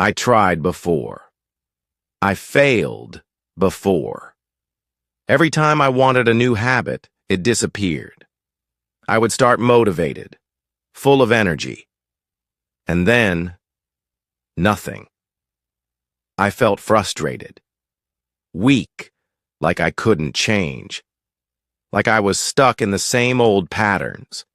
I tried before. I failed before. Every time I wanted a new habit, it disappeared. I would start motivated, full of energy. And then, nothing. I felt frustrated, weak, like I couldn't change, like I was stuck in the same old patterns.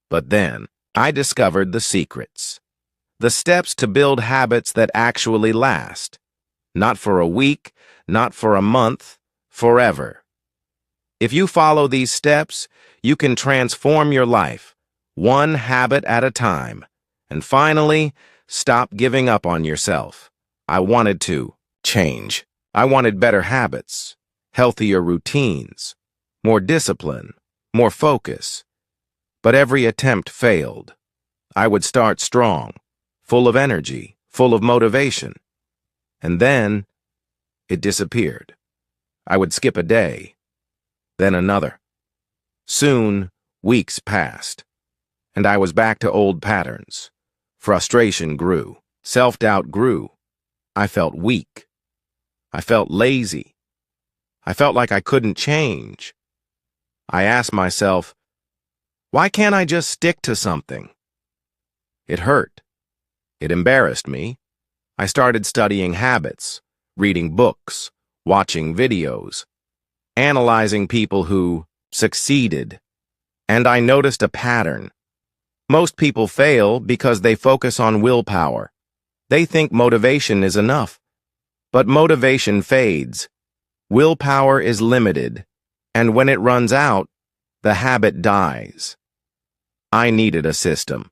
But then, I discovered the secrets, the steps to build habits that actually last, not for a week, not for a month, forever. If you follow these steps, you can transform your life, one habit at a time, and finally, stop giving up on yourself. I wanted to change. I wanted better habits, healthier routines, more discipline, more focus. But every attempt failed. I would start strong, full of energy, full of motivation. And then, it disappeared. I would skip a day, then another. Soon, weeks passed, and I was back to old patterns. Frustration grew. Self-doubt grew. I felt weak. I felt lazy. I felt like I couldn't change. I asked myself, why can't I just stick to something? It hurt. It embarrassed me. I started studying habits, reading books, watching videos, analyzing people who succeeded, and I noticed a pattern. Most people fail because they focus on willpower. They think motivation is enough. But motivation fades. Willpower is limited, and when it runs out, the habit dies. I needed a system,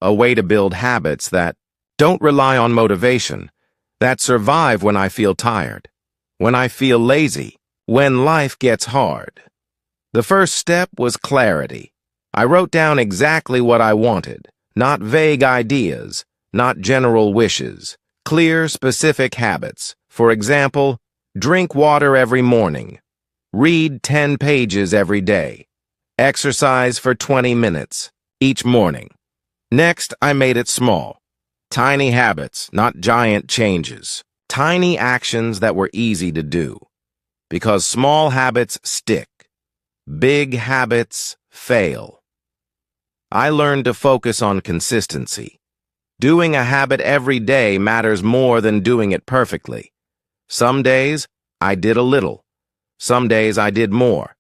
a way to build habits that don't rely on motivation, that survive when I feel tired, when I feel lazy, when life gets hard. The first step was clarity. I wrote down exactly what I wanted, not vague ideas, not general wishes, clear, specific habits. For example, drink water every morning, read 10 pages every day, exercise for 20 minutes each morning. Next, I made it small. Tiny habits, not giant changes. Tiny actions that were easy to do. Because small habits stick. Big habits fail. I learned to focus on consistency. Doing a habit every day matters more than doing it perfectly. Some days, I did a little. Some days, I did more.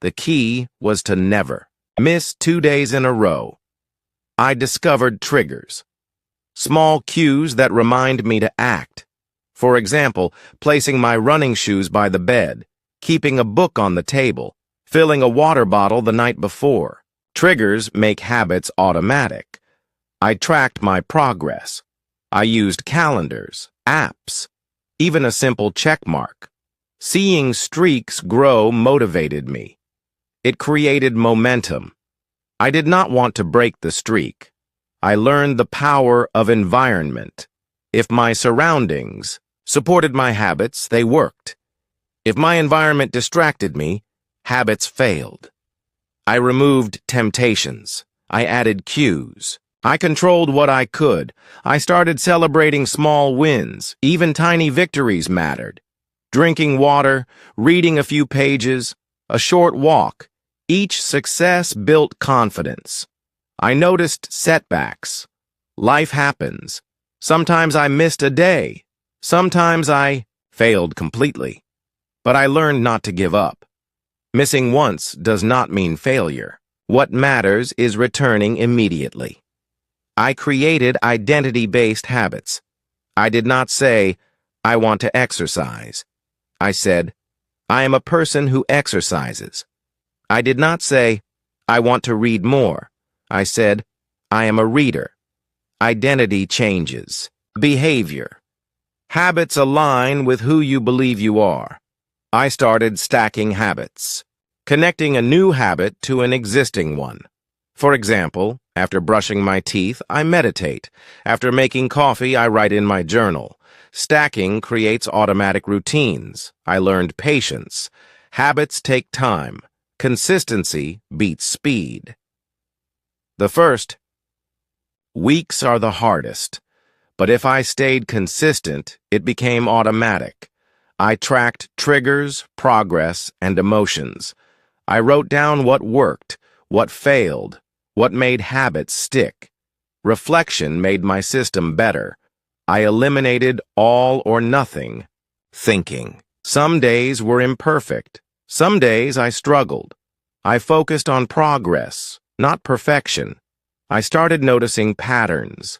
The key was to never miss 2 days in a row. I discovered triggers. Small cues that remind me to act. For example, placing my running shoes by the bed, keeping a book on the table, filling a water bottle the night before. Triggers make habits automatic. I tracked my progress. I used calendars, apps, even a simple check mark. Seeing streaks grow motivated me. It created momentum. I did not want to break the streak. I learned the power of environment. If my surroundings supported my habits, they worked. If my environment distracted me, habits failed. I removed temptations. I added cues. I controlled what I could. I started celebrating small wins. Even tiny victories mattered. Drinking water, reading a few pages, a short walk. Each success built confidence. I noticed setbacks. Life happens. Sometimes I missed a day. Sometimes I failed completely. But I learned not to give up. Missing once does not mean failure. What matters is returning immediately. I created identity-based habits. I did not say, I want to exercise. I said, I am a person who exercises. I did not say, I want to read more. I said, I am a reader. Identity changes. Behavior. Habits align with who you believe you are. I started stacking habits, connecting a new habit to an existing one. For example, after brushing my teeth, I meditate. After making coffee, I write in my journal. Stacking creates automatic routines. I learned patience. Habits take time. Consistency beats speed. The first, weeks are the hardest, But if I stayed consistent, it became automatic. I tracked triggers, progress, and emotions. I wrote down what worked, what failed, what made habits stick. Reflection made my system better. I eliminated all or nothing thinking. Some days were imperfect. Some days I struggled. I focused on progress, not perfection. I started noticing patterns.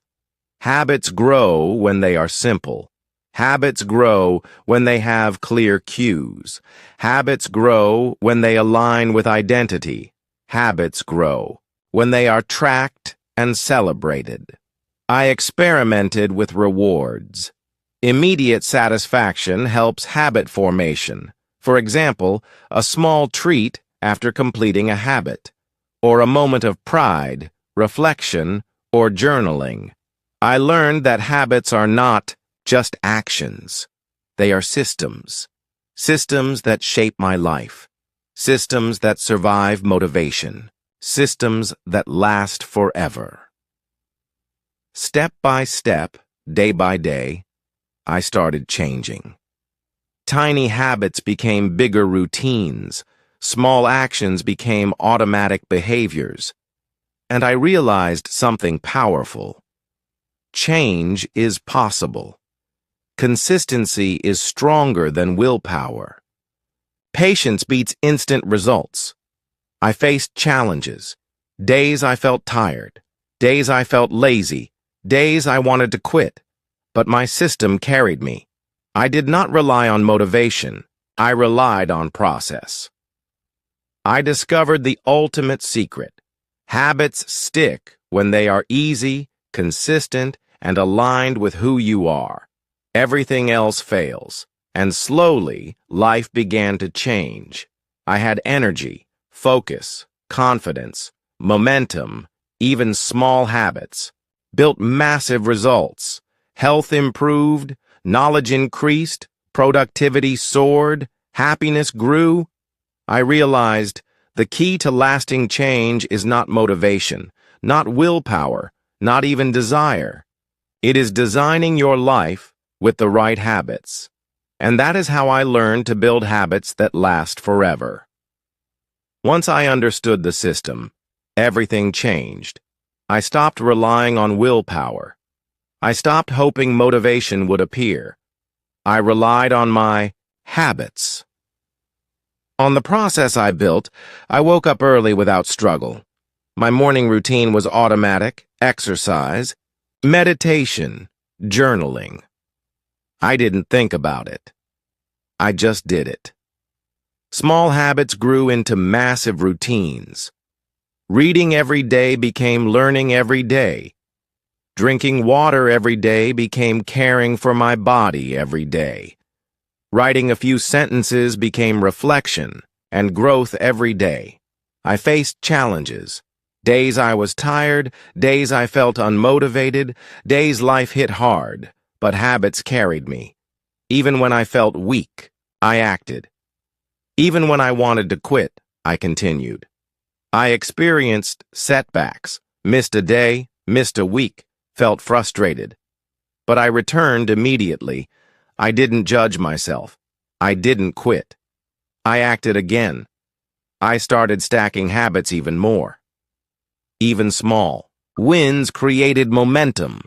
Habits grow when they are simple. Habits grow when they have clear cues. Habits grow when they align with identity. Habits grow when they are tracked and celebrated. I experimented with rewards. Immediate satisfaction helps habit formation. For example, a small treat after completing a habit, or a moment of pride, reflection, or journaling. I learned that habits are not just actions. They are systems. Systems that shape my life. Systems that survive motivation. Systems that last forever. Step by step, day by day, I started changing. Tiny habits became bigger routines. Small actions became automatic behaviors. And I realized something powerful. Change is possible. Consistency is stronger than willpower. Patience beats instant results. I faced challenges. Days I felt tired. Days I felt lazy. Days I wanted to quit. But my system carried me. I did not rely on motivation. I relied on process. I discovered the ultimate secret. Habits stick when they are easy, consistent, and aligned with who you are. Everything else fails, and slowly, life began to change. I had energy, focus, confidence, momentum, even small habits. Built massive results. Health improved, knowledge increased, productivity soared, happiness grew. I realized the key to lasting change is not motivation, not willpower, not even desire. It is designing your life with the right habits. And that is how I learned to build habits that last forever. Once I understood the system, everything changed. I stopped relying on willpower. I stopped hoping motivation would appear. I relied on my habits. On the process I built, I woke up early without struggle. My morning routine was automatic, exercise, meditation, journaling. I didn't think about it. I just did it. Small habits grew into massive routines. Reading every day became learning every day. Drinking water every day became caring for my body every day. Writing a few sentences became reflection and growth every day. I faced challenges. Days I was tired, days I felt unmotivated, days life hit hard, but habits carried me. Even when I felt weak, I acted. Even when I wanted to quit, I continued. I experienced setbacks, missed a day, missed a week, felt frustrated. But I returned immediately. I didn't judge myself. I didn't quit. I acted again. I started stacking habits even more. Even small wins created momentum.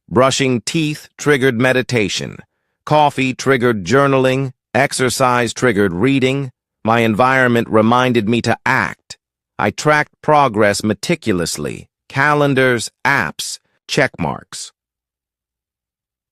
Brushing teeth triggered meditation. Coffee triggered journaling. Exercise triggered reading. My environment reminded me to act. I tracked progress meticulously. Calendars, apps, check marks.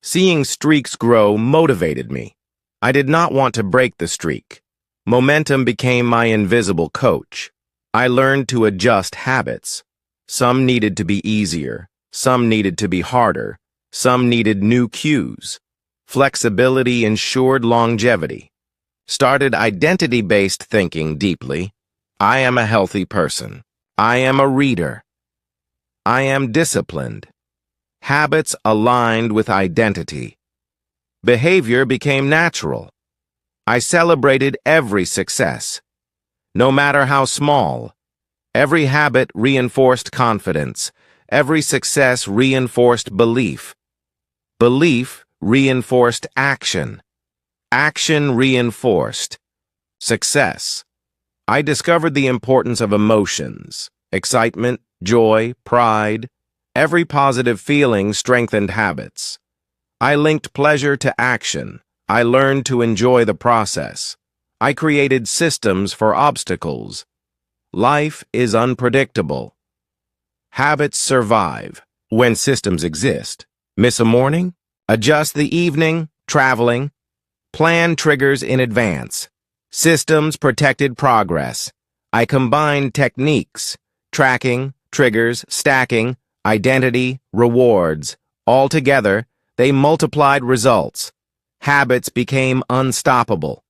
Seeing streaks grow motivated me. I did not want to break the streak. Momentum became my invisible coach. I learned to adjust habits. Some needed to be easier. Some needed to be harder. Some needed new cues. Flexibility ensured longevity. Started identity-based thinking deeply. I am a healthy person. I am a reader. I am disciplined. Habits aligned with identity. Behavior became natural. I celebrated every success. No matter how small, every habit reinforced confidence. Every success reinforced belief. Belief reinforced action. Action reinforced success. I discovered the importance of emotions. Excitement, joy, pride. Every positive feeling strengthened habits. I linked pleasure to action. I learned to enjoy the process. I created systems for obstacles. Life is unpredictable. Habits survive when systems exist. Miss a morning? Adjust the evening, traveling. Plan triggers in advance. Systems protected progress. I combined techniques, tracking, triggers, stacking, identity, rewards. All together, they multiplied results. Habits became unstoppable.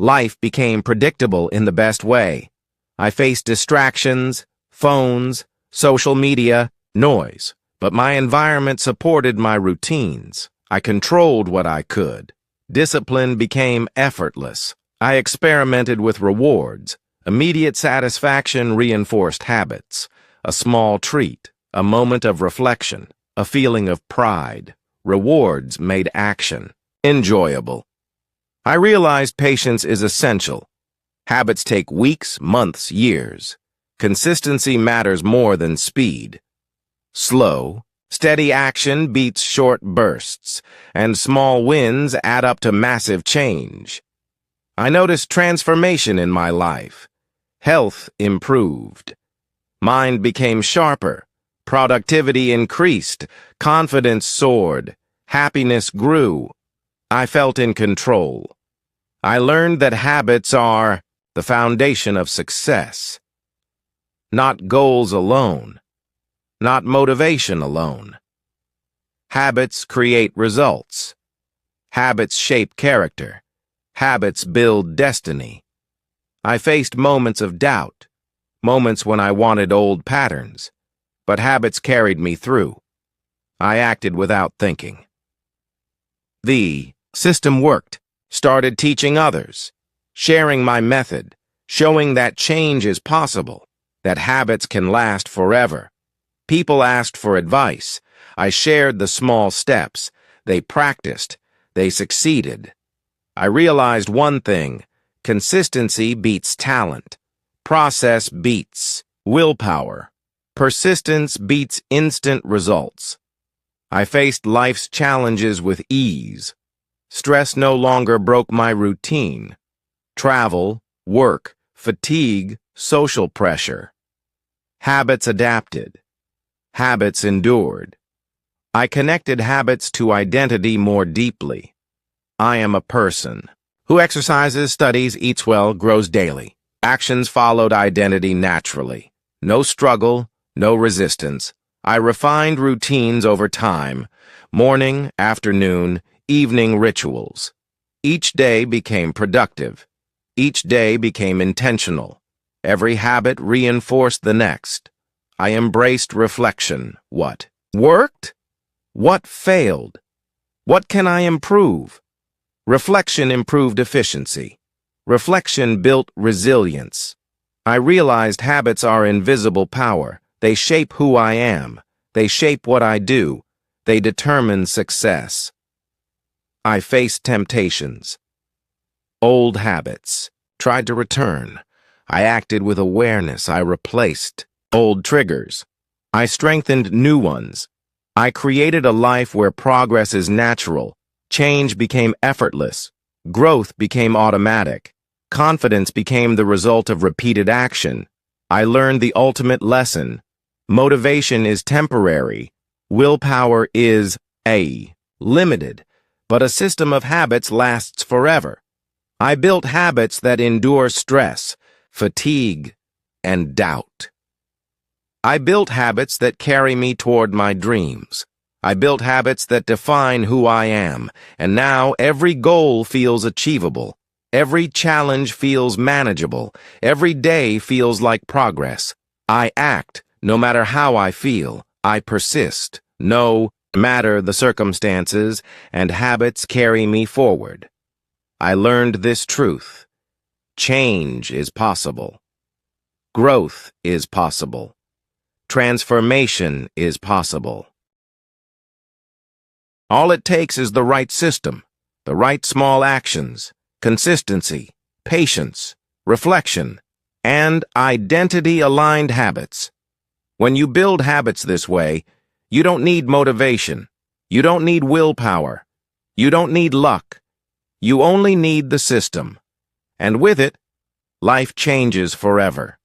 Life became predictable in the best way. I faced distractions, phones, social media, noise, but my environment supported my routines. I controlled what I could. Discipline became effortless. I experimented with rewards. Immediate satisfaction reinforced habits. A small treat, a moment of reflection, a feeling of pride. Rewards made action enjoyable. I realized patience is essential. Habits take weeks, months, years. Consistency matters more than speed. Slow, steady action beats short bursts, and small wins add up to massive change. I noticed transformation in my life. Health improved. Mind became sharper. Productivity increased. Confidence soared. Happiness grew. I felt in control. I learned that habits are the foundation of success. Not goals alone. Not motivation alone. Habits create results. Habits shape character. Habits build destiny. I faced moments of doubt, moments when I wanted old patterns, but habits carried me through. I acted without thinking. The system worked, started teaching others, sharing my method, showing that change is possible, that habits can last forever. People asked for advice. I shared the small steps. They practiced. They succeeded. I realized one thing: consistency beats talent. Process beats willpower. Persistence beats instant results. I faced life's challenges with ease. Stress no longer broke my routine. Travel, work, fatigue, social pressure. Habits adapted. Habits endured. I connected habits to identity more deeply. I am a person who exercises, studies, eats well, grows daily. Actions followed identity naturally. No struggle, no resistance. I refined routines over time. Morning, afternoon, evening rituals. Each day became productive. Each day became intentional. Every habit reinforced the next. I embraced reflection. What worked? What failed? What can I improve? Reflection improved efficiency. Reflection built resilience. I realized habits are invisible power. They shape who I am. They shape what I do. They determine success. I faced temptations. Old habits. Tried to return. I acted with awareness. I replaced old triggers. I strengthened new ones. I created a life where progress is natural. Change became effortless. Growth became automatic. Confidence became the result of repeated action. I learned the ultimate lesson. Motivation is temporary. Willpower is limited, but a system of habits lasts forever. I built habits that endure stress, fatigue, and doubt. I built habits that carry me toward my dreams. I built habits that define who I am, and now every goal feels achievable. Every challenge feels manageable. Every day feels like progress. I act, no matter how I feel. I persist, no matter the circumstances, and habits carry me forward. I learned this truth. Change is possible. Growth is possible. Transformation is possible. All it takes is the right system, the right small actions, consistency, patience, reflection, and identity-aligned habits. When you build habits this way, you don't need motivation. You don't need willpower. You don't need luck. You only need the system. And with it, life changes forever.